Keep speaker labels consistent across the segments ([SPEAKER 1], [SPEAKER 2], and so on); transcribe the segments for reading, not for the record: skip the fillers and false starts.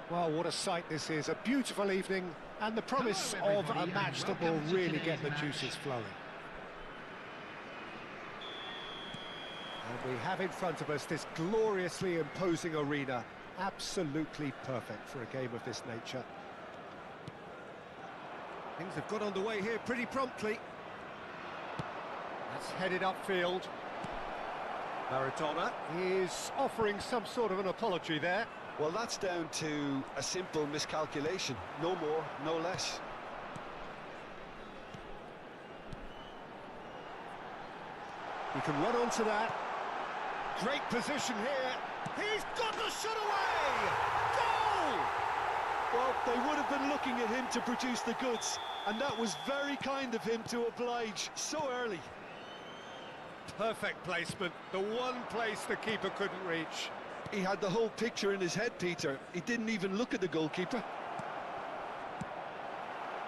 [SPEAKER 1] Well, what a sight this is. A beautiful evening and the promise
[SPEAKER 2] Hello,
[SPEAKER 1] of a match that will really get the juices flowing. And we have in front of us this gloriously imposing arena. Absolutely perfect for a game of this nature. Things have got underway here pretty promptly. That's headed upfield. Maradona is offering some sort of an apology there.
[SPEAKER 3] Well, that's down to a simple miscalculation. No more, no less.
[SPEAKER 1] He can run onto that. Great position here. He's got the shot away! Goal!
[SPEAKER 3] Well, they would have been looking at him to produce the goods, and that was very kind of him to oblige so early.
[SPEAKER 1] Perfect placement, the one place the keeper couldn't reach.
[SPEAKER 3] He had the whole picture in his head, Peter. He didn't even look at the goalkeeper.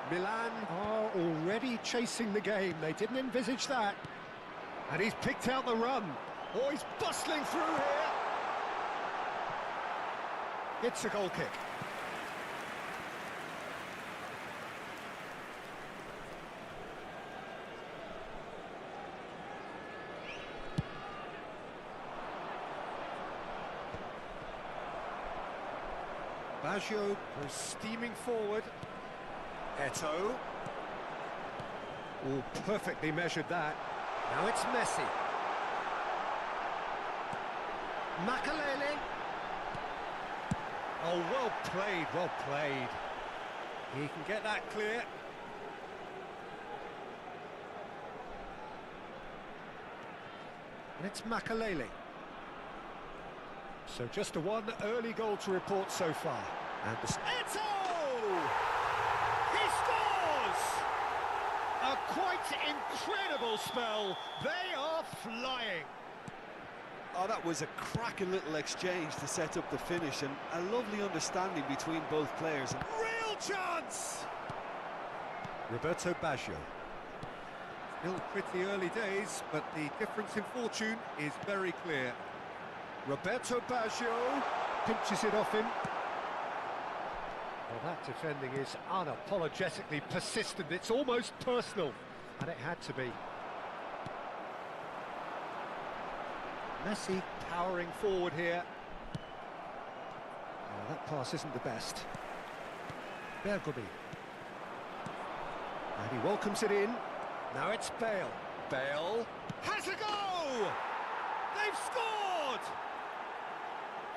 [SPEAKER 1] Milan are already chasing the game. They didn't envisage that. And he's picked out the run. Oh, he's bustling through here. It's a goal kick. Baggio was steaming forward. Eto'o. Oh, perfectly measured that. Now it's Messi. Makalele. Oh, well played, well played. He can get that clear. And it's Makalele. So just the one early goal to report so far. And the... Eto'o! He scores! A quite incredible spell. They are flying.
[SPEAKER 3] Oh, that was a cracking little exchange to set up the finish, and a lovely understanding between both players.
[SPEAKER 1] Real chance! Roberto Baggio. Still pretty early days, but the difference in fortune is very clear. Roberto Baggio pinches it off him. Well, that defending is unapologetically persistent. It's almost personal, and it had to be. Messi powering forward here. Oh, that pass isn't the best. Bergomi. And he welcomes it in. Now it's Bale. Bale has a go! They've scored!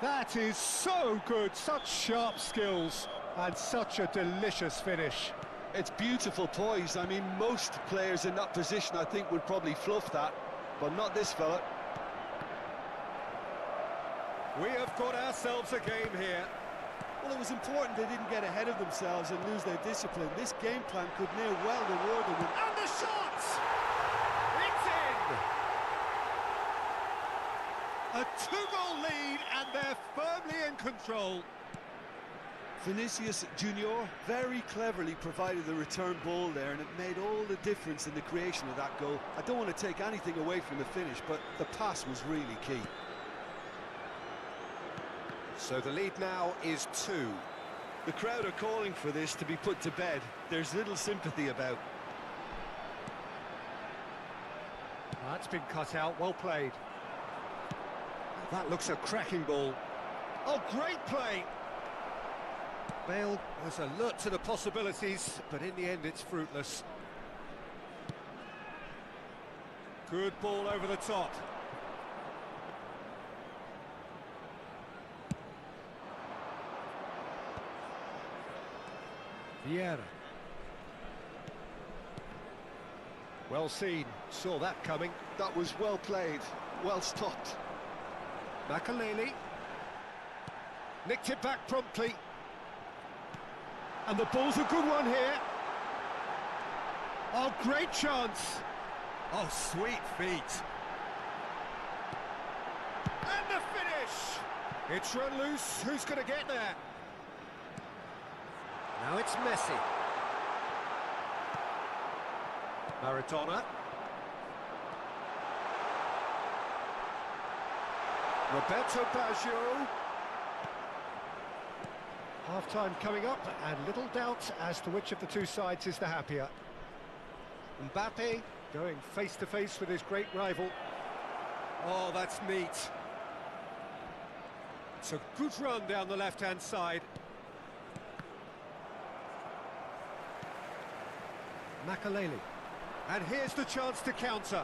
[SPEAKER 1] That is so good, such sharp skills, and such a delicious finish.
[SPEAKER 3] It's beautiful poise. I mean, most players in that position, I think, would probably fluff that, but not this fella.
[SPEAKER 1] We have got ourselves a game here.
[SPEAKER 3] Well, it was important they didn't get ahead of themselves and lose their discipline. This game plan could near well reward them with...
[SPEAKER 1] And the shot! It's in! A two-goal lead, and they're firmly in control.
[SPEAKER 3] Vinicius Junior very cleverly provided the return ball there, and it made all the difference in the creation of that goal. I don't want to take anything away from the finish, but the pass was really key.
[SPEAKER 1] So the lead now is 2.
[SPEAKER 3] The crowd are calling for this to be put to bed. There's little sympathy about.
[SPEAKER 1] That's been cut out, well played. That looks a cracking ball. Oh, great play! Bale was alert to the possibilities, but in the end it's fruitless. Good ball over the top. Vieira. Well seen, saw that coming.
[SPEAKER 3] That was well played, well stopped.
[SPEAKER 1] Makalele. Nicked it back promptly. And the ball's a good one here. Oh, great chance. Oh, sweet feet. And the finish. It's run loose. Who's going to get there? Now it's Messi. Maradona. Roberto Baggio. Half-time coming up, and little doubt as to which of the two sides is the happier. Mbappe going face-to-face with his great rival. Oh, that's neat. It's a good run down the left-hand side. Makaleli. And here's the chance to counter.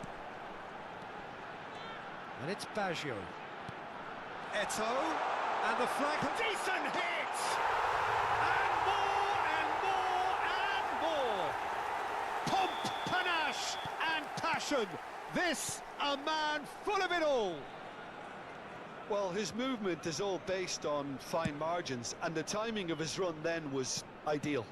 [SPEAKER 1] And it's Baggio. Eto'o. And the flag. Decent hit! And more, and more, and more! Pomp, panache, and passion. This, a man full of it all.
[SPEAKER 3] Well, his movement is all based on fine margins, and the timing of his run then was ideal.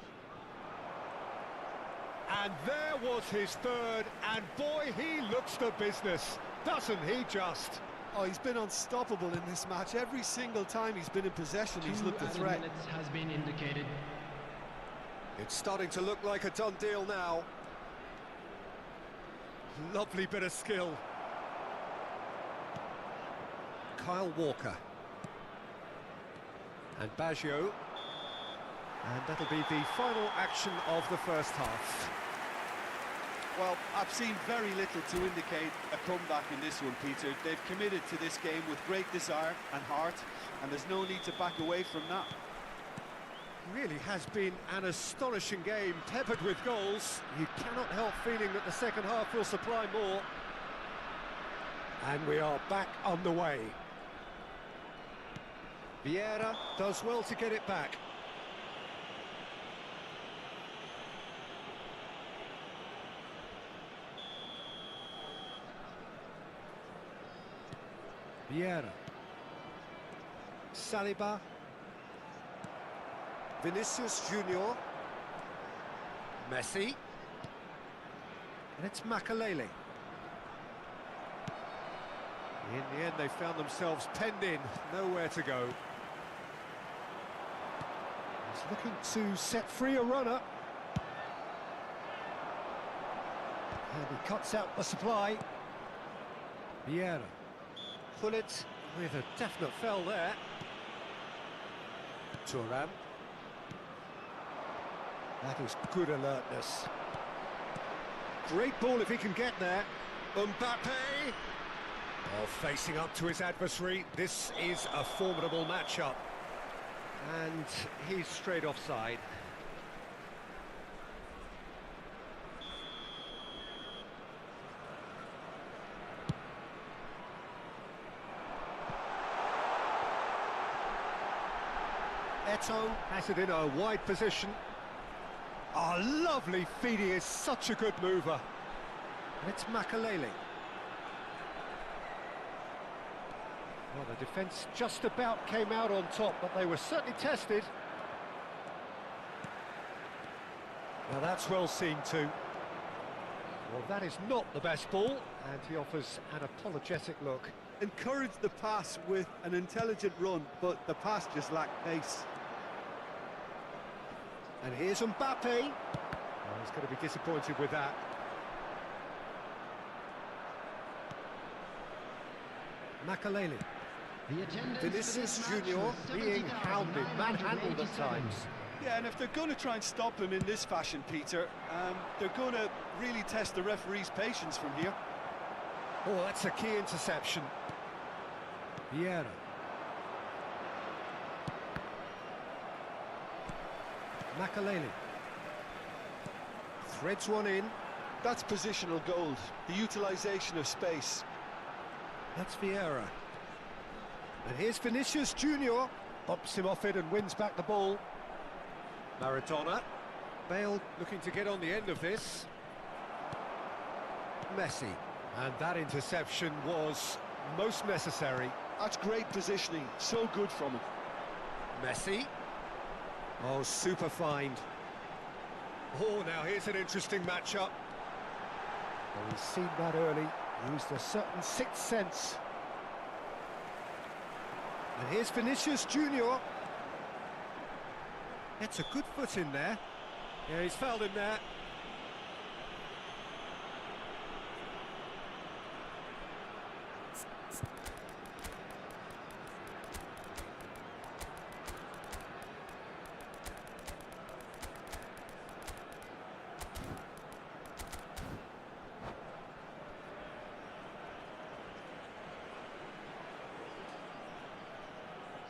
[SPEAKER 1] And there was his third, and boy, he looks the business, doesn't he just?
[SPEAKER 3] Oh, he's been unstoppable in this match. Every single time he's been in possession, he's looked a threat.
[SPEAKER 2] Minutes has been indicated.
[SPEAKER 1] It's starting to look like a done deal now. Lovely bit of skill. Kyle Walker. And Baggio. And that'll be the final action of the first half.
[SPEAKER 3] Well, I've seen very little to indicate a comeback in this one, Peter. They've committed to this game with great desire and heart, and there's no need to back away from that.
[SPEAKER 1] Really has been an astonishing game, peppered with goals. You cannot help feeling that the second half will supply more. And we are back on the way. Vieira does well to get it back. Vieira. Saliba. Vinicius Junior. Messi. And it's Makaleli. In the end, they found themselves penned in, nowhere to go. He's looking to set free a runner. And he cuts out the supply. Vieira. Pullet with a definite foul there. Thuram. That is good alertness. Great ball if he can get there. Mbappe! Oh, facing up to his adversary. This is a formidable matchup. And he's straight offside. Eto'o has it in a wide position. Oh, lovely feed, he is such a good mover. And it's Makaleli. Well, the defence just about came out on top, but they were certainly tested. Now that's well seen too. Well, that is not the best ball, and he offers an apologetic look.
[SPEAKER 3] Encouraged the pass with an intelligent run, but the pass just lacked pace.
[SPEAKER 1] And here's Mbappe. Oh, he's going to be disappointed with that. Makaleli. Vinicius Junior being hounded, manhandled at times.
[SPEAKER 3] Yeah, and if they're going to try and stop him in this fashion, Peter, they're going to really test the referee's patience from here.
[SPEAKER 1] Oh, that's a key interception. Vieira. Makaleli. Threads one in.
[SPEAKER 3] That's positional gold, the utilisation of space.
[SPEAKER 1] That's Vieira. And here's Vinicius Junior. Bumps him off it and wins back the ball. Maradona. Bale looking to get on the end of this. Messi. And that interception was most necessary.
[SPEAKER 3] That's great positioning, so good from him.
[SPEAKER 1] Messi. Oh, super find. Oh, now here's an interesting matchup. Well, he's seen that early, used a certain sixth sense. And here's Vinicius Junior. It's a good foot in there. Yeah, he's fouled him there.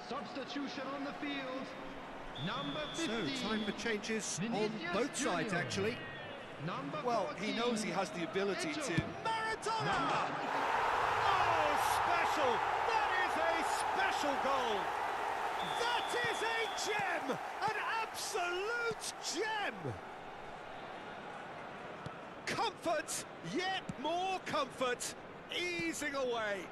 [SPEAKER 2] Substitution on the field. Number 15.
[SPEAKER 1] So, time for changes on both sides, actually.
[SPEAKER 2] Number
[SPEAKER 3] Well,
[SPEAKER 2] 14.
[SPEAKER 3] he knows he has the ability to...
[SPEAKER 1] Maradona! Oh, special! That is a special goal! That is a gem! An absolute gem! Comfort, yet more comfort, easing away.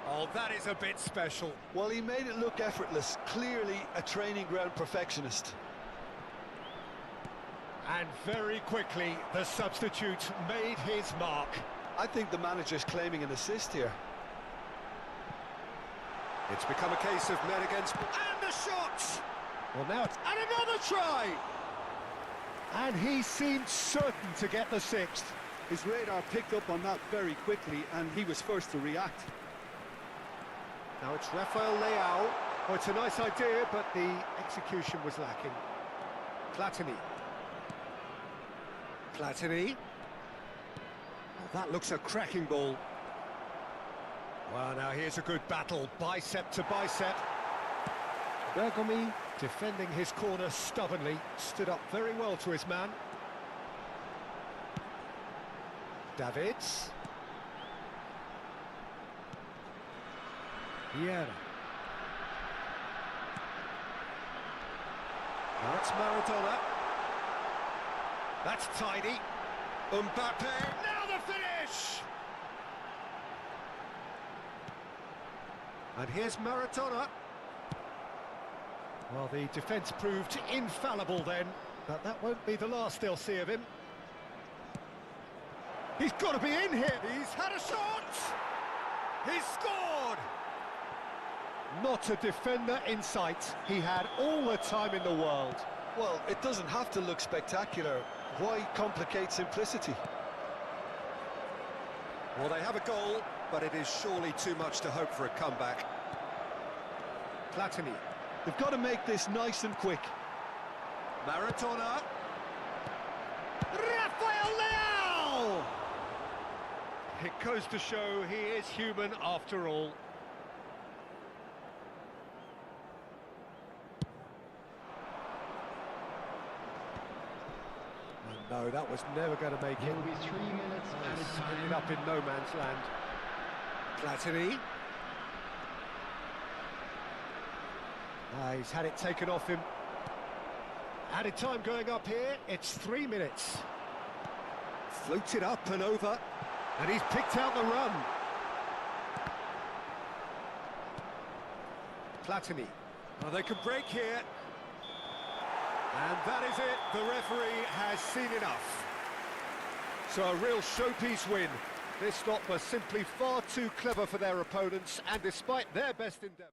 [SPEAKER 1] Oh, that is a bit special.
[SPEAKER 3] Well, he made it look effortless. Clearly a training ground perfectionist.
[SPEAKER 1] And very quickly, the substitute made his mark.
[SPEAKER 3] I think the manager's claiming an assist here.
[SPEAKER 1] It's become a case of men against... And the shot! Well, now it's... And another try! And he seemed certain to get the sixth.
[SPEAKER 3] His radar picked up on that very quickly, and he was first to react.
[SPEAKER 1] Now it's Rafael Leao. Oh, it's a nice idea, but the execution was lacking. Platini. Platini. Oh, that looks a cracking ball. Well, now here's a good battle, bicep to bicep. Bergomi, defending his corner stubbornly, stood up very well to his man. Davids. Vieira. Now it's Maradona. That's tidy. Mbappe. Now the finish! And here's Maradona. Well, the defence proved infallible then, but that won't be the last they'll see of him. He's got to be in here. He's had a shot. He's scored. Not a defender in sight. He had all the time in the world.
[SPEAKER 3] Well, it doesn't have to look spectacular. Why complicate simplicity?
[SPEAKER 1] Well, they have a goal, but it is surely too much to hope for a comeback. Platini.
[SPEAKER 3] They've got to make this nice and quick.
[SPEAKER 1] Maradona. Rafael Leao! It goes to show he is human after all. No, that was never going to make
[SPEAKER 2] There
[SPEAKER 1] it.
[SPEAKER 2] will be 3 minutes added
[SPEAKER 1] Ended
[SPEAKER 2] time.
[SPEAKER 1] up in no man's land. Platini. He's had it taken off him. Added time going up here, it's 3 minutes. Floated up and over, and he's picked out the run. Platini. Oh, they can break here. And that is it, the referee has seen enough. So a real showpiece win. This lot were simply far too clever for their opponents, and despite their best endeavour.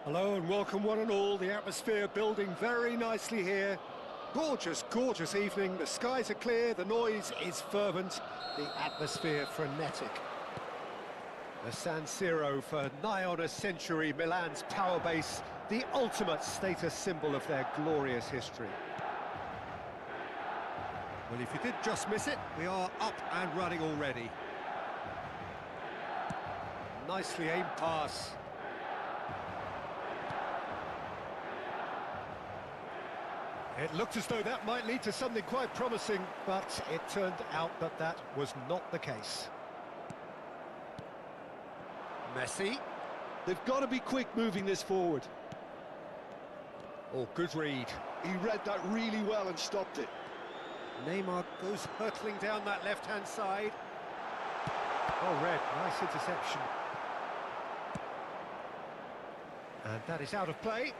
[SPEAKER 1] Hello and welcome one and all. The atmosphere building very nicely here. Gorgeous, gorgeous evening. The skies are clear, the noise is fervent, the atmosphere frenetic. The San Siro for nigh on a century, Milan's power base, the ultimate status symbol of their glorious history. Well, if you did just miss it, we are up and running already. Nicely aimed pass. It looked as though that might lead to something quite promising, but it turned out that that was not the case. Messi.
[SPEAKER 3] They've got to be quick moving this forward.
[SPEAKER 1] Oh, good read.
[SPEAKER 3] He read that really well and stopped it.
[SPEAKER 1] Neymar goes hurtling down that left-hand side. Oh, red, nice interception. And that is out of play.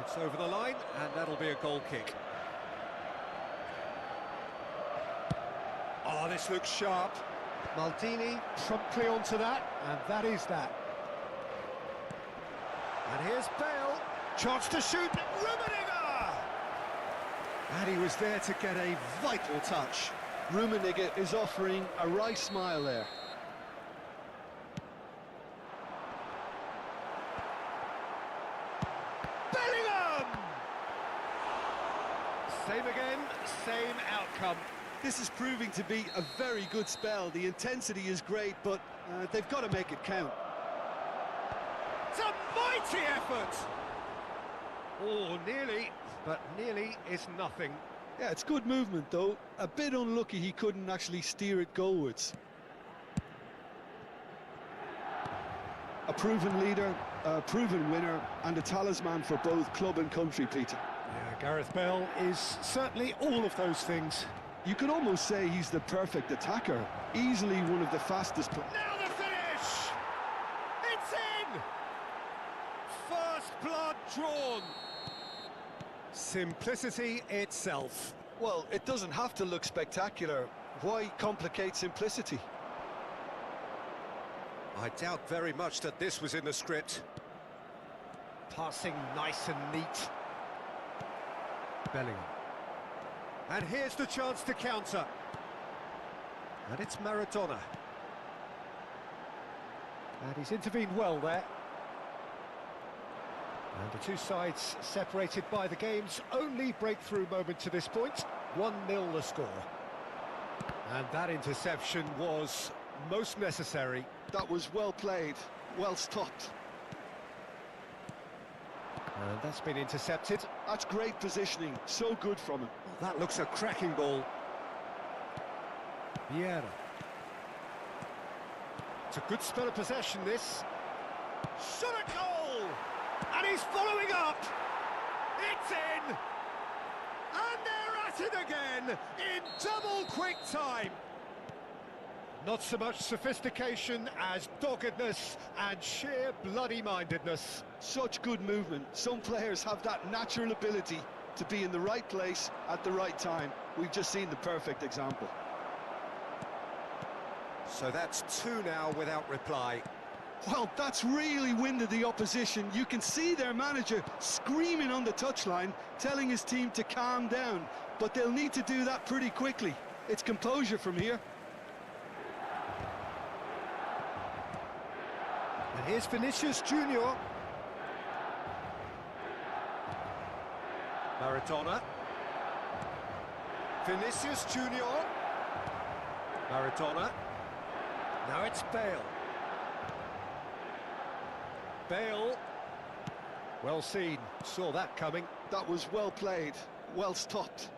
[SPEAKER 1] It's over the line, and that'll be a goal kick. Oh, this looks sharp. Maldini promptly onto that, and that is that. And here's Bale, chance to shoot, Rummenigge! And he was there to get a vital touch.
[SPEAKER 3] Rummenigge is offering a wry smile there.
[SPEAKER 1] Same again, same outcome.
[SPEAKER 3] This is proving to be a very good spell. The intensity is great, but they've got to make it count.
[SPEAKER 1] It's a mighty effort! Oh, nearly, but nearly is nothing.
[SPEAKER 3] Yeah, it's good movement, though. A bit unlucky he couldn't actually steer it goalwards. A proven leader, a proven winner, and a talisman for both club and country, Peter.
[SPEAKER 1] Yeah, Gareth Bale is certainly all of those things.
[SPEAKER 3] You could almost say he's the perfect attacker. Easily one of the fastest...
[SPEAKER 1] Now the finish! It's in! First blood drawn. Simplicity itself.
[SPEAKER 3] Well, it doesn't have to look spectacular. Why complicate simplicity?
[SPEAKER 1] I doubt very much that this was in the script. Passing nice and neat. Bellingham. And here's the chance to counter. And it's Maradona. And he's intervened well there. And the two sides separated by the game's only breakthrough moment to this point. 1-0 the score. And that interception was most necessary.
[SPEAKER 3] That was well played, well stopped.
[SPEAKER 1] And that's been intercepted.
[SPEAKER 3] That's great positioning, so good from him.
[SPEAKER 1] Oh, that looks a cracking ball. Vieira. It's a good spell of possession, this. Shot a goal! And he's following up! It's in! And they're at it again, in double quick time! Not so much sophistication as doggedness and sheer bloody-mindedness.
[SPEAKER 3] Such good movement. Some players have that natural ability to be in the right place at the right time. We've just seen the perfect example.
[SPEAKER 1] So that's two now without reply.
[SPEAKER 3] Well, that's really winded the opposition. You can see their manager screaming on the touchline, telling his team to calm down. But they'll need to do that pretty quickly. It's composure from here.
[SPEAKER 1] And here's Vinicius Junior. Maradona. Vinicius Junior. Maradona. Now it's Bale. Bale. Well seen. Saw that coming.
[SPEAKER 3] That was well played, well stopped.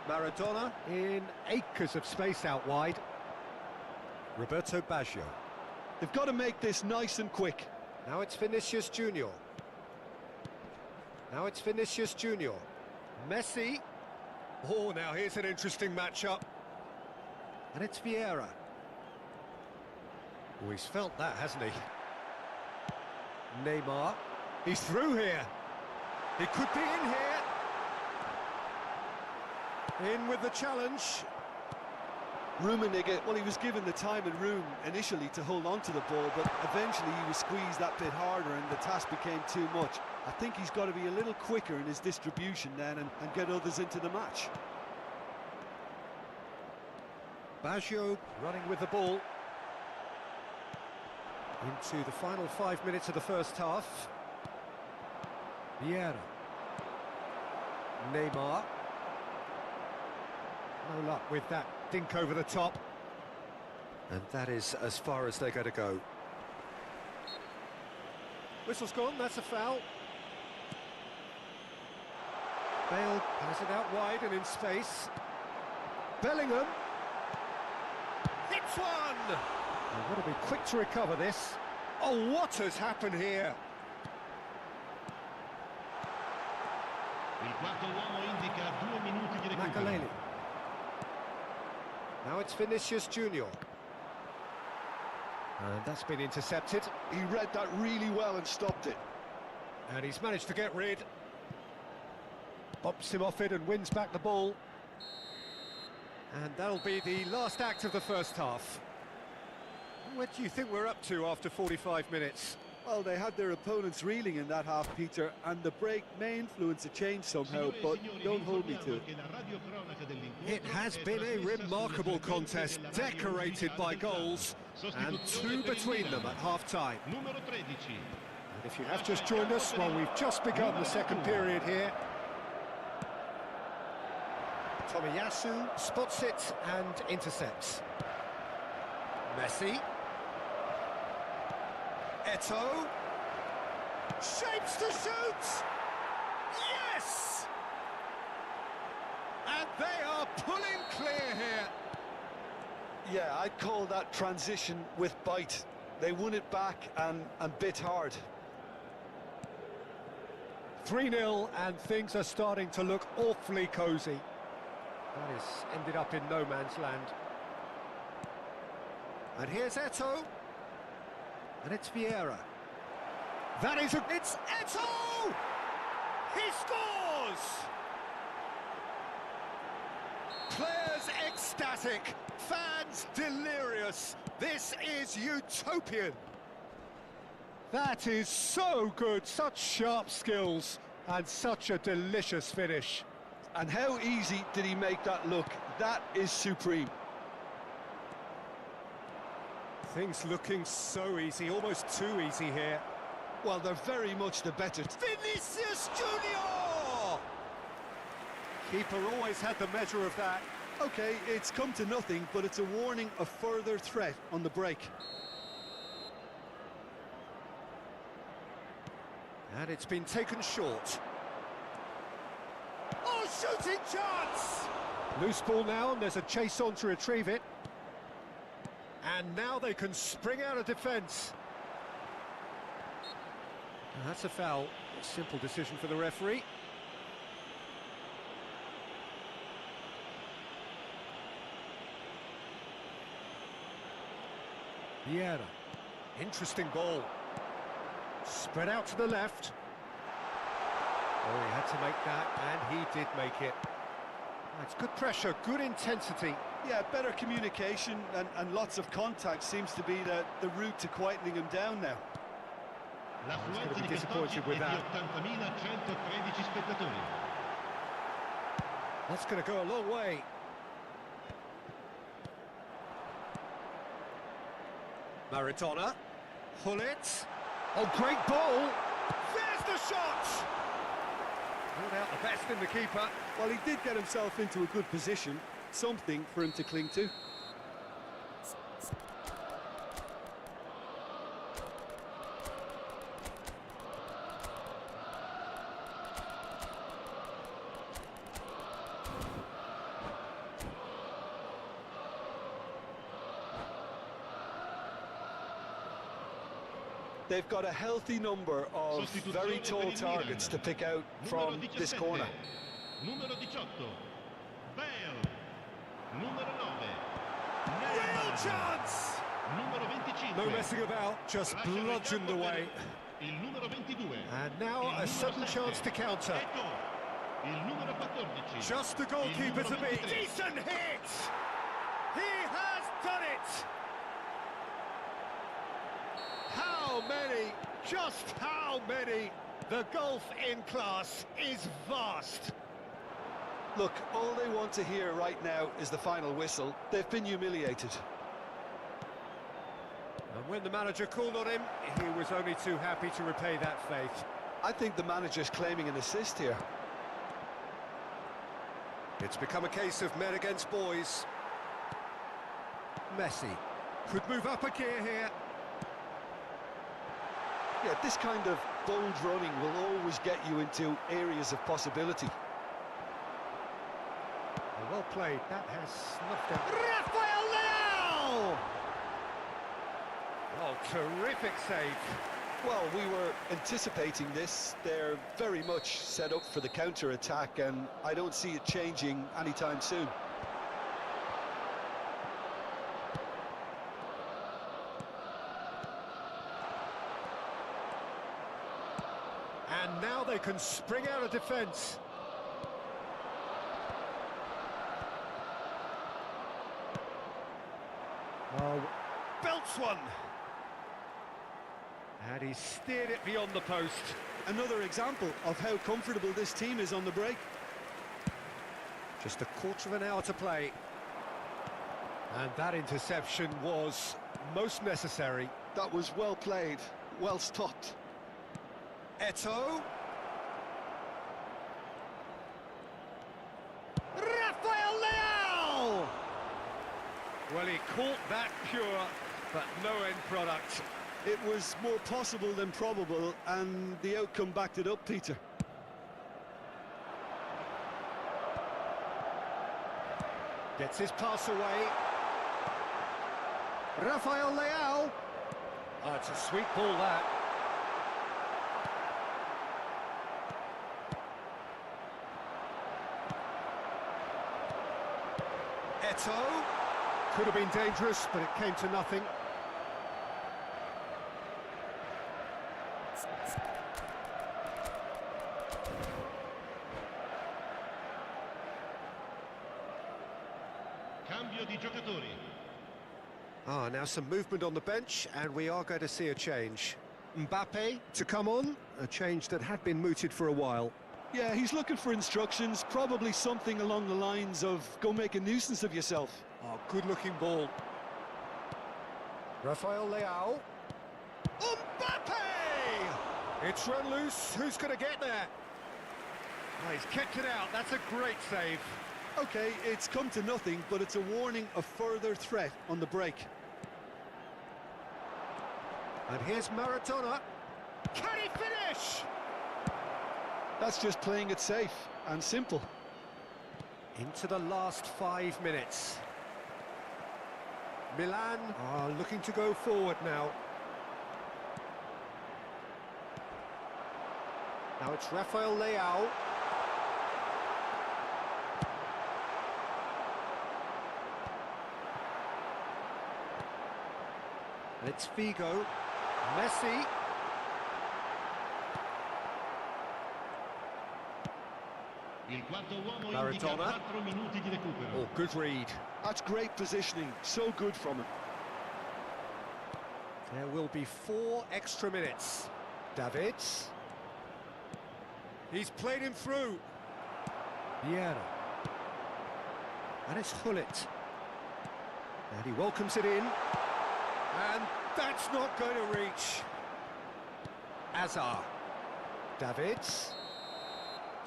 [SPEAKER 1] Maradona in acres of space out wide. Roberto Baggio.
[SPEAKER 3] They've got to make this nice and quick.
[SPEAKER 1] Now it's Vinicius Junior. Now it's Vinicius Junior. Messi. Oh, now here's an interesting matchup. And it's Vieira. Oh, he's felt that, hasn't he? Neymar. He's through here. He could be in here. In with the challenge.
[SPEAKER 3] Rummenigge, well, he was given the time and room initially to hold on to the ball, but eventually he was squeezed that bit harder and the task became too much. I think he's got to be a little quicker in his distribution then and get others into the match.
[SPEAKER 1] Baggio running with the ball. Into the final 5 minutes of the first half. Vieira. Neymar. No luck with that dink over the top. And that is as far as they're going to go. Whistle's gone, that's a foul. Bale has it out wide and in space. Bellingham. Hits one! They've got to be quick to recover this. Oh, what has happened here?
[SPEAKER 2] Il quarto uomo indica 2 minuti di recupero.
[SPEAKER 1] Makaleli. Now it's Vinicius Junior. And that's been intercepted.
[SPEAKER 3] He read that really well and stopped it.
[SPEAKER 1] And he's managed to get rid. Bumps him off it and wins back the ball. And that'll be the last act of the first half. What do you think we're up to after 45 minutes?
[SPEAKER 3] Well, they had their opponents reeling in that half, Peter, and the break may influence a change somehow, but don't hold me to it.
[SPEAKER 1] It has been a remarkable contest, decorated by goals, and 2 between them at half-time. And if you have just joined us, well, we've just begun the second period here. Tomiyasu spots it and intercepts. Messi. Eto'o. Shapes to shoot! Yes! And they are pulling clear here.
[SPEAKER 3] Yeah, I'd call that transition with bite. They won it back and bit hard.
[SPEAKER 1] 3-0 and things are starting to look awfully cosy. That has ended up in no man's land. And here's Eto'o. And it's Vieira. That is it's Eto'o! He scores! Players ecstatic, fans delirious. This is utopian. That is so good, such sharp skills and such a delicious finish.
[SPEAKER 3] And how easy did he make that look? That is supreme.
[SPEAKER 1] Things looking so easy, almost too easy here.
[SPEAKER 3] Well, they're very much the better.
[SPEAKER 1] Vinicius Junior! Keeper always had the measure of that.
[SPEAKER 3] Okay, it's come to nothing, but it's a warning of further threat on the break.
[SPEAKER 1] And it's been taken short. Oh, shooting chance! Loose ball now, and there's a chase on to retrieve it. And now they can spring out of defence. That's a foul. A simple decision for the referee. Vieira. Interesting ball. Spread out to the left. Oh, he had to make that, and he did make it. It's good pressure, good intensity.
[SPEAKER 3] Yeah, better communication and lots of contact seems to be the route to quietening him down now.
[SPEAKER 1] He's going to be disappointed with that. That's going to go a long way. Maradona. Hullet. Oh, great ball. There's the shot! Ruled out the best in the keeper.
[SPEAKER 3] Well, he did get himself into a good position. Something for him to cling to. They've got a healthy number of very tall targets to pick out from this corner.
[SPEAKER 2] Numero 18. Bale. Numero 9.
[SPEAKER 1] Real chance!
[SPEAKER 2] Numero 25.
[SPEAKER 1] No messing about, just bludgeoned away.
[SPEAKER 2] Il numero 22.
[SPEAKER 1] And now a
[SPEAKER 2] Il
[SPEAKER 1] sudden
[SPEAKER 2] numero
[SPEAKER 1] chance to
[SPEAKER 2] 7.
[SPEAKER 1] counter.
[SPEAKER 2] Ecco, il numero 14.
[SPEAKER 1] Just the
[SPEAKER 2] Il
[SPEAKER 1] goalkeeper
[SPEAKER 2] numero
[SPEAKER 1] to beat.
[SPEAKER 2] 23.
[SPEAKER 1] Decent hit! He has done it! How many? Just how many? The gulf in class is vast.
[SPEAKER 3] Look, all they want to hear right now is the final whistle. They've been humiliated.
[SPEAKER 1] And when the manager called on him, he was only too happy to repay that faith.
[SPEAKER 3] I think the manager's claiming an assist here.
[SPEAKER 1] It's become a case of men against boys. Messi could move up a gear here.
[SPEAKER 3] Yeah, this kind of bold running will always get you into areas of possibility.
[SPEAKER 1] Well played. That has snuffed out. Rafael Leao! Oh, terrific save.
[SPEAKER 3] Well, we were anticipating this. They're very much set up for the counter-attack, and I don't see it changing anytime soon.
[SPEAKER 1] And now they can spring out of defence. Oh, belts one. And he steered it beyond the post.
[SPEAKER 3] Another example of how comfortable this team is on the break.
[SPEAKER 1] Just a quarter of an hour to play. And that interception was most necessary.
[SPEAKER 3] That was well played, well stopped.
[SPEAKER 1] Eto'o. Rafael Leao! Well, he caught that pure, but no end product.
[SPEAKER 3] It was more possible than probable, and the outcome backed it up, Peter.
[SPEAKER 1] Gets his pass away. Rafael Leao. Oh, it's a sweet ball, that. Eto'o. Could have been dangerous, but it came to nothing.
[SPEAKER 2] Cambio di giocatori.
[SPEAKER 1] Now some movement on the bench, and we are going to see a change. Mbappe to come on, a change that had been mooted for a while.
[SPEAKER 3] Yeah, he's looking for instructions, probably something along the lines of, go make a nuisance of yourself.
[SPEAKER 1] Oh, good-looking ball. Rafael Leao. Mbappe! It's run loose. Who's going to get there? Oh, he's kept it out. That's a great save.
[SPEAKER 3] Okay, it's come to nothing, but it's a warning of further threat on the break.
[SPEAKER 1] And here's Maradona. Can he finish?
[SPEAKER 3] That's just playing it safe and simple.
[SPEAKER 1] Into the last 5 minutes. Milan are looking to go forward now. Now it's Rafael Leao. And it's Figo. Messi.
[SPEAKER 2] Il quarto uomo indica
[SPEAKER 1] Maradona.
[SPEAKER 2] 4 minuti di recupero.
[SPEAKER 1] Oh, good read.
[SPEAKER 3] That's great positioning, so good from him.
[SPEAKER 1] There will be 4 extra minutes. Davids. He's played him through. Vieira. And it's Hullet. And he welcomes it in. And that's not going to reach. Azar. Davids.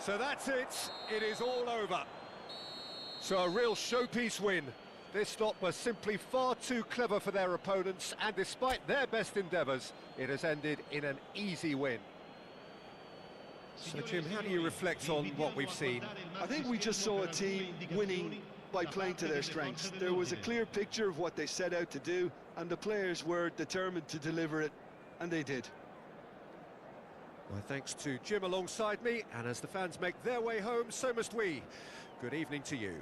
[SPEAKER 1] So that's it. It is all over. So a real showpiece win. This lot were simply far too clever for their opponents, and despite their best endeavours, it has ended in an easy win. So Jim, how do you reflect on what we've seen?
[SPEAKER 3] I think we just saw a team winning by playing to their strengths. There was a clear picture of what they set out to do, and the players were determined to deliver it, and they did.
[SPEAKER 1] My thanks to Jim alongside me, and as the fans make their way home, so must we. Good evening to you.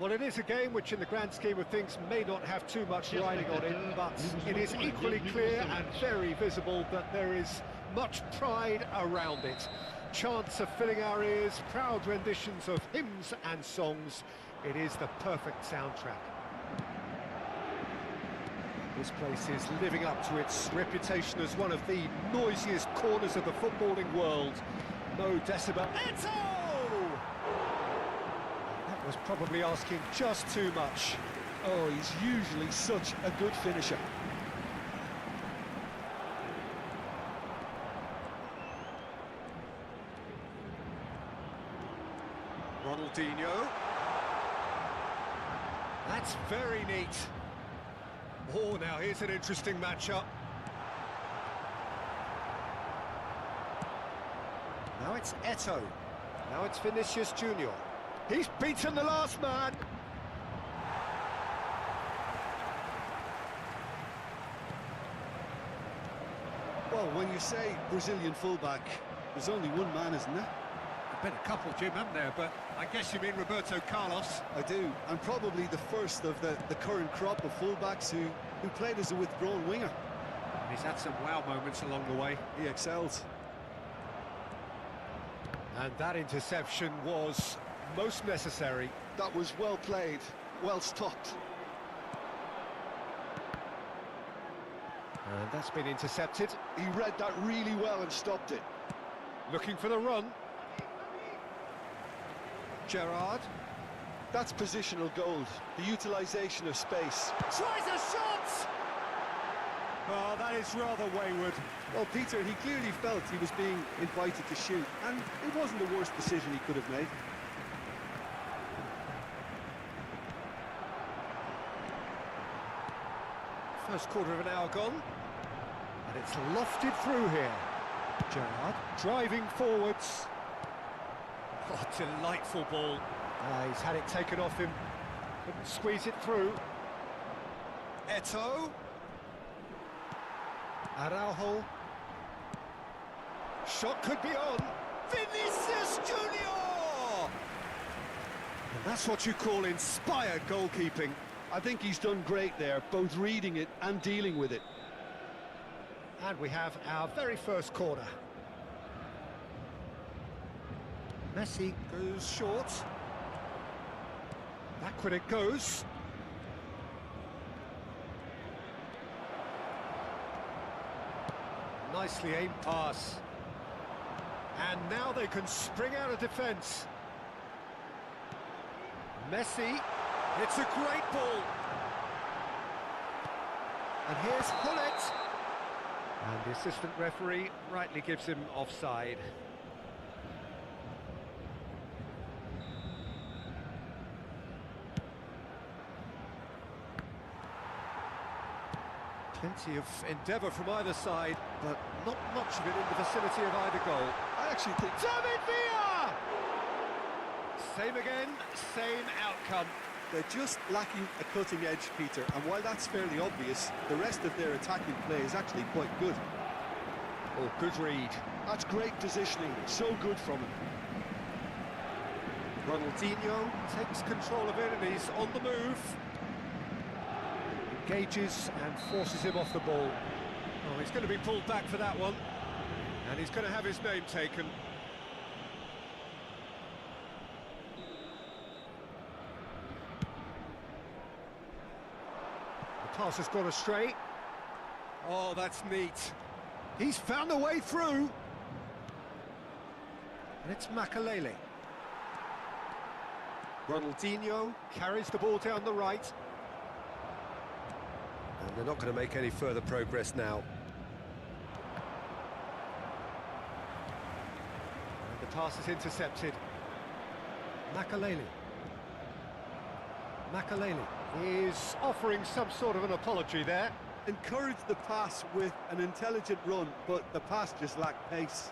[SPEAKER 1] Well, it is a game which, in the grand scheme of things, may not have too much riding on it, but it is equally clear and very visible that there is much pride around it. Chants are filling our ears, proud renditions of hymns and songs. It is the perfect soundtrack. This place is living up to its reputation as one of the noisiest corners of the footballing world. No decibel. Eto! That was probably asking just too much.
[SPEAKER 3] Oh, he's usually such a good finisher.
[SPEAKER 1] Ronaldinho. That's very neat. Oh, now here's an interesting matchup. Now it's Eto. Now it's Vinicius Junior. He's beaten the last man.
[SPEAKER 3] Well, when you say Brazilian fullback, there's only one man, isn't there?
[SPEAKER 1] Been a couple, Jim, haven't there? But I guess you mean Roberto Carlos.
[SPEAKER 3] I do, and probably the first of the current crop of fullbacks who played as a withdrawn winger.
[SPEAKER 1] And he's had some wow moments along the way.
[SPEAKER 3] He excels.
[SPEAKER 1] And that interception was most necessary.
[SPEAKER 3] That was well played, well stopped.
[SPEAKER 1] And that's been intercepted.
[SPEAKER 3] He read that really well and stopped it.
[SPEAKER 1] Looking for the run. Gerrard.
[SPEAKER 3] That's positional gold, the utilisation of space.
[SPEAKER 1] Tries a shot! Oh, that is rather wayward.
[SPEAKER 3] Well, Peter, he clearly felt he was being invited to shoot, and it wasn't the worst decision he could have made.
[SPEAKER 1] First quarter of an hour gone, and it's lofted through here. Gerrard driving forwards. Oh, delightful ball. He's had it taken off him. Couldn't squeeze it through. Eto. Araujo. Shot could be on. Vinicius Junior! And that's what you call inspired goalkeeping.
[SPEAKER 3] I think he's done great there, both reading it and dealing with it.
[SPEAKER 1] And we have our very first corner. Messi goes short. Backward it goes. Nicely aimed pass. And now they can spring out of defence. Messi, it's a great ball. And here's Hullet. And the assistant referee rightly gives him offside. Plenty of endeavour from either side, but not much of it in the vicinity of either goal.
[SPEAKER 3] I actually think...
[SPEAKER 1] David Villa! Same again, same outcome.
[SPEAKER 3] They're just lacking a cutting edge, Peter, and while that's fairly obvious, the rest of their attacking play is actually quite good.
[SPEAKER 1] Oh, good read.
[SPEAKER 3] That's great positioning, so good from him.
[SPEAKER 1] Ronaldinho takes control of it and he's on the move. Engages and forces him off the ball. Oh, he's going to be pulled back for that one. And he's going to have his name taken. The pass has gone astray. Oh, that's neat. He's found a way through. And it's Makelele. Ronaldinho carries the ball down the right. And they're not going to make any further progress now. And the pass is intercepted. Makelele. Makelele is offering some sort of an apology there.
[SPEAKER 3] Encouraged the pass with an intelligent run, but the pass just lacked pace.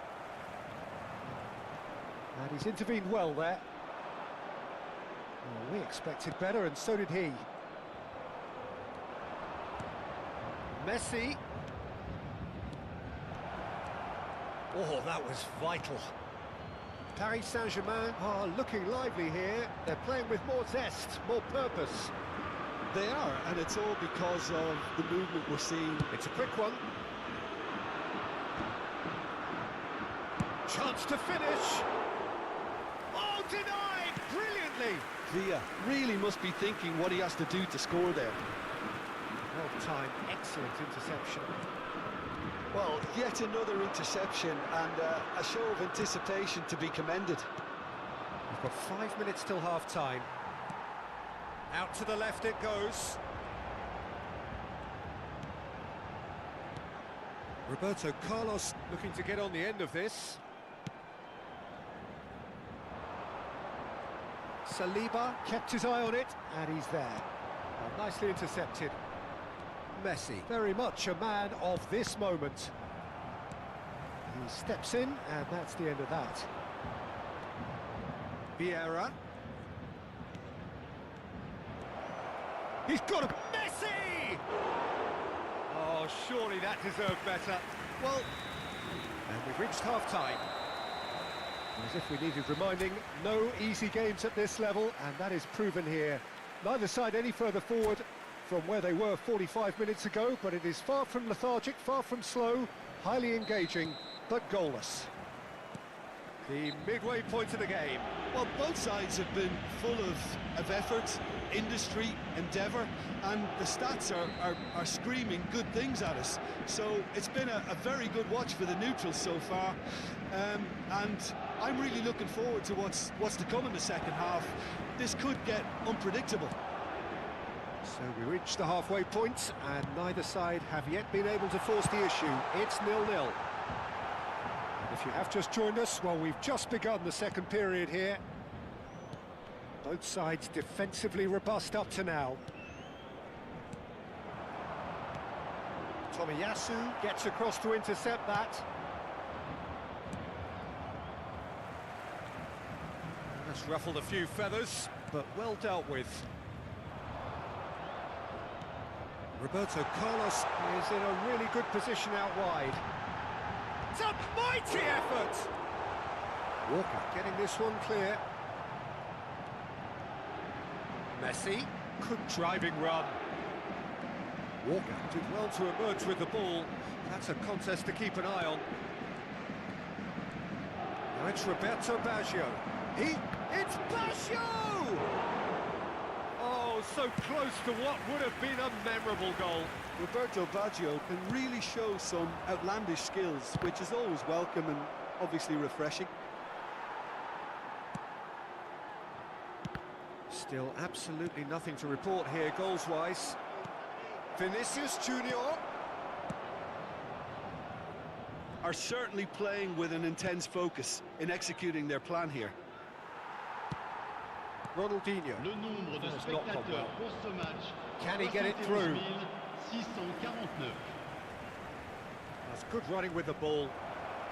[SPEAKER 1] And he's intervened well there. Well, we expected better, and so did he. Messi. Oh, that was vital. Paris Saint-Germain are looking lively here. They're playing with more zest, more purpose.
[SPEAKER 3] They are, and it's all because of the movement we're seeing.
[SPEAKER 1] It's a quick one. Chance to finish. Oh, denied brilliantly.
[SPEAKER 3] Villa really must be thinking what he has to do to score there.
[SPEAKER 1] Well timed, excellent interception.
[SPEAKER 3] Well, yet another interception and a show of anticipation to be commended.
[SPEAKER 1] We've got 5 minutes till half-time. Out to the left it goes. Roberto Carlos looking to get on the end of this. Saliba kept his eye on it, and he's there. Well, nicely intercepted. Messi, very much a man of this moment. He steps in, and that's the end of that. Vieira. He's got a Messi! Oh, surely that deserved better. Well, and we've reached half-time. As if we needed reminding, no easy games at this level, and that is proven here. Neither side any further forward from where they were 45 minutes ago, but it is far from lethargic, far from slow, highly engaging, but goalless. The midway point of the game.
[SPEAKER 3] Well, both sides have been full of effort, industry, endeavour, and the stats are screaming good things at us. So it's been a very good watch for the neutrals so far, and I'm really looking forward to what's to come in the second half. This could get unpredictable.
[SPEAKER 1] So we reach the halfway point, and neither side have yet been able to force the issue. It's 0-0. If you have just joined us, well, we've just begun the second period here. Both sides defensively robust up to now. Tomiyasu gets across to intercept that. That's ruffled a few feathers, but well dealt with. Roberto Carlos is in a really good position out wide. It's a mighty effort! Walker getting this one clear. Messi, good driving run. Walker did well to emerge with the ball. That's a contest to keep an eye on. Now it's Roberto Baggio. It's Baggio! Oh, so close to what would have been a memorable goal.
[SPEAKER 3] Roberto Baggio can really show some outlandish skills, which is always welcome and obviously refreshing.
[SPEAKER 1] Still absolutely nothing to report here goals-wise. Vinicius Junior
[SPEAKER 3] are certainly playing with an intense focus in executing their plan here.
[SPEAKER 1] Ronaldinho.
[SPEAKER 2] Le nombre de spectateurs pour ce match.
[SPEAKER 1] Can he get it through?
[SPEAKER 2] 649.
[SPEAKER 1] That's good running with the ball.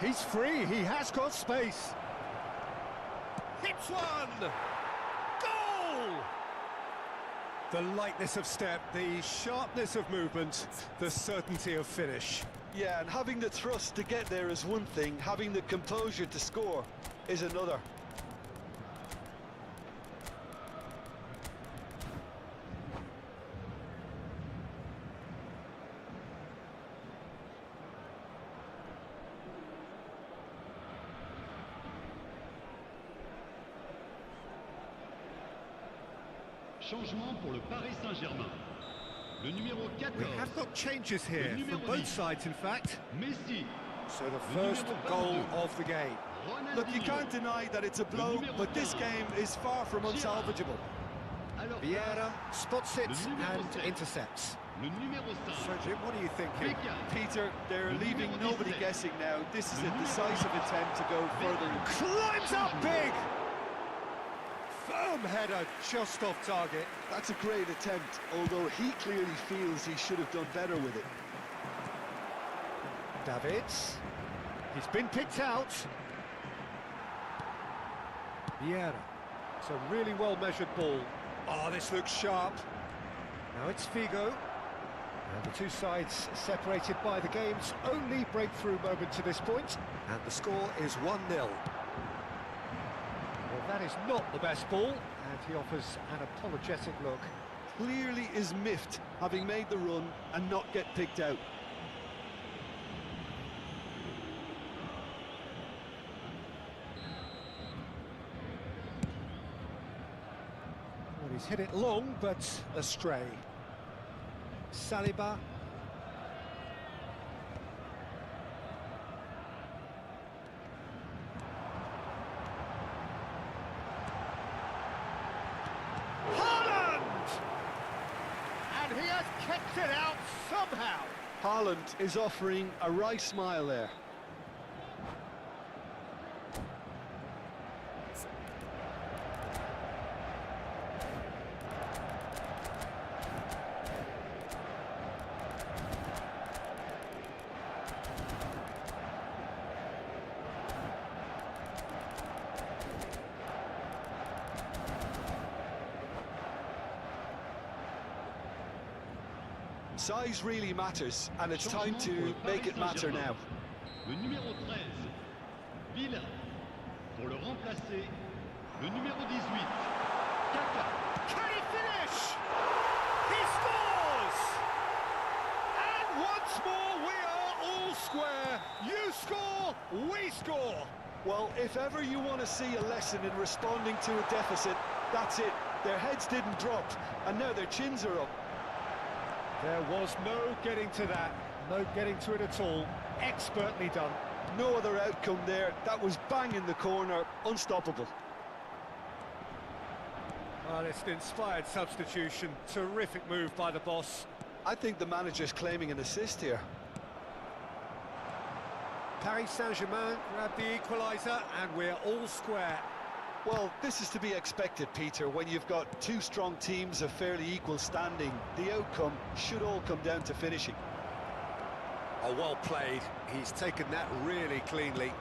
[SPEAKER 1] He's free, he has got space. Hits one! Goal! The lightness of step, the sharpness of movement, the certainty of finish.
[SPEAKER 3] Yeah, and having the thrust to get there is one thing, having the composure to score is another.
[SPEAKER 2] Changement pour le Paris Saint-Germain. Le numéro 14.
[SPEAKER 1] We have got changes here from both sides, in fact.
[SPEAKER 2] Messi.
[SPEAKER 1] So the first goal of the game.
[SPEAKER 3] Look, you can't deny that it's a blow, but this game is far from unsalvageable.
[SPEAKER 1] Vieira spots it and intercepts.
[SPEAKER 2] Le numéro 5.
[SPEAKER 1] So, Jim, what are you thinking?
[SPEAKER 3] Peter, they're leaving nobody guessing now. This is a decisive attempt to go further.
[SPEAKER 1] Climbs up big! Firm header just off target.
[SPEAKER 3] That's a great attempt, although he clearly feels he should have done better with it.
[SPEAKER 1] Davids. He's been picked out. Vieira. It's a really well-measured ball. Oh, this looks sharp. Now it's Figo. And the two sides separated by the game's only breakthrough moment to this point. And the score is 1-0. Well, that is not the best ball, and he offers an apologetic look.
[SPEAKER 3] Clearly is miffed, having made the run and not get picked out.
[SPEAKER 1] Well, he's hit it long, but astray. Saliba. And he has kept it out somehow.
[SPEAKER 3] Haaland is offering a wry smile there. Size really matters, and it's time to make it matter now.
[SPEAKER 2] Le numéro 13, Villa. Pour le remplacer, le numéro 18, Kaka.
[SPEAKER 1] Can he finish? He scores! And once more we are all square. You score, we score.
[SPEAKER 3] Well, if ever you want to see a lesson in responding to a deficit, that's it. Their heads didn't drop, and now their chins are up.
[SPEAKER 1] There was no getting to that, no getting to it at all. Expertly done.
[SPEAKER 3] No other outcome there. That was bang in the corner, unstoppable.
[SPEAKER 1] Well, it's an inspired substitution. Terrific move by the boss.
[SPEAKER 3] I think the manager's claiming an assist here.
[SPEAKER 1] Paris Saint-Germain grab the equaliser, and we're all square.
[SPEAKER 3] Well, this is to be expected, Peter. When you've got two strong teams of fairly equal standing, the outcome should all come down to finishing.
[SPEAKER 1] Oh, well played. He's taken that really cleanly.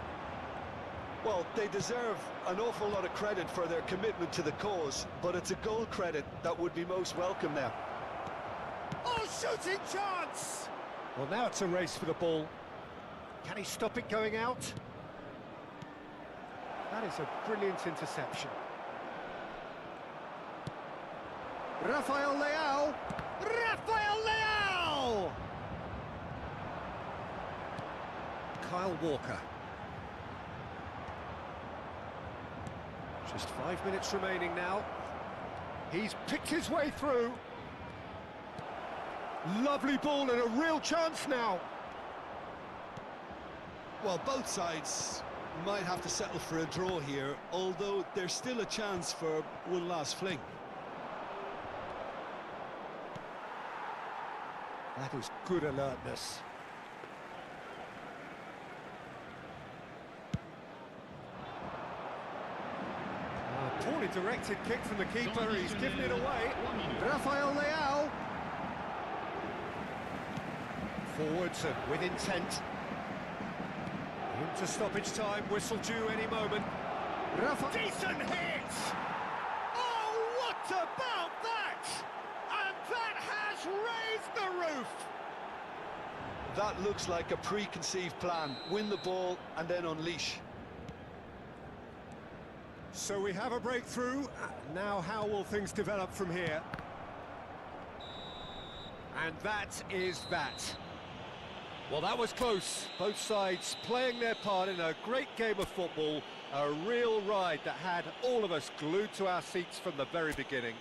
[SPEAKER 3] Well, they deserve an awful lot of credit for their commitment to the cause, but it's a goal credit that would be most welcome now.
[SPEAKER 1] Oh, shooting chance! Well, now it's a race for the ball. Can he stop it going out? That is a brilliant interception. Rafael Leao! Rafael Leao! Kyle Walker. Just 5 minutes remaining now. He's picked his way through. Lovely ball and a real chance now.
[SPEAKER 3] Well, both sides might have to settle for a draw here, although there's still a chance for one last fling.
[SPEAKER 1] That is good alertness. A poorly directed kick from the keeper, he's given it away. Rafael Leao. Forwards and with intent. Into stoppage time, whistle due any moment. Decent hit! Oh, what about that? And that has raised the roof!
[SPEAKER 3] That looks like a preconceived plan. Win the ball and then unleash.
[SPEAKER 1] So we have a breakthrough. Now how will things develop from here? And that is that. Well, that was close. Both sides playing their part in a great game of football. A real ride that had all of us glued to our seats from the very beginning.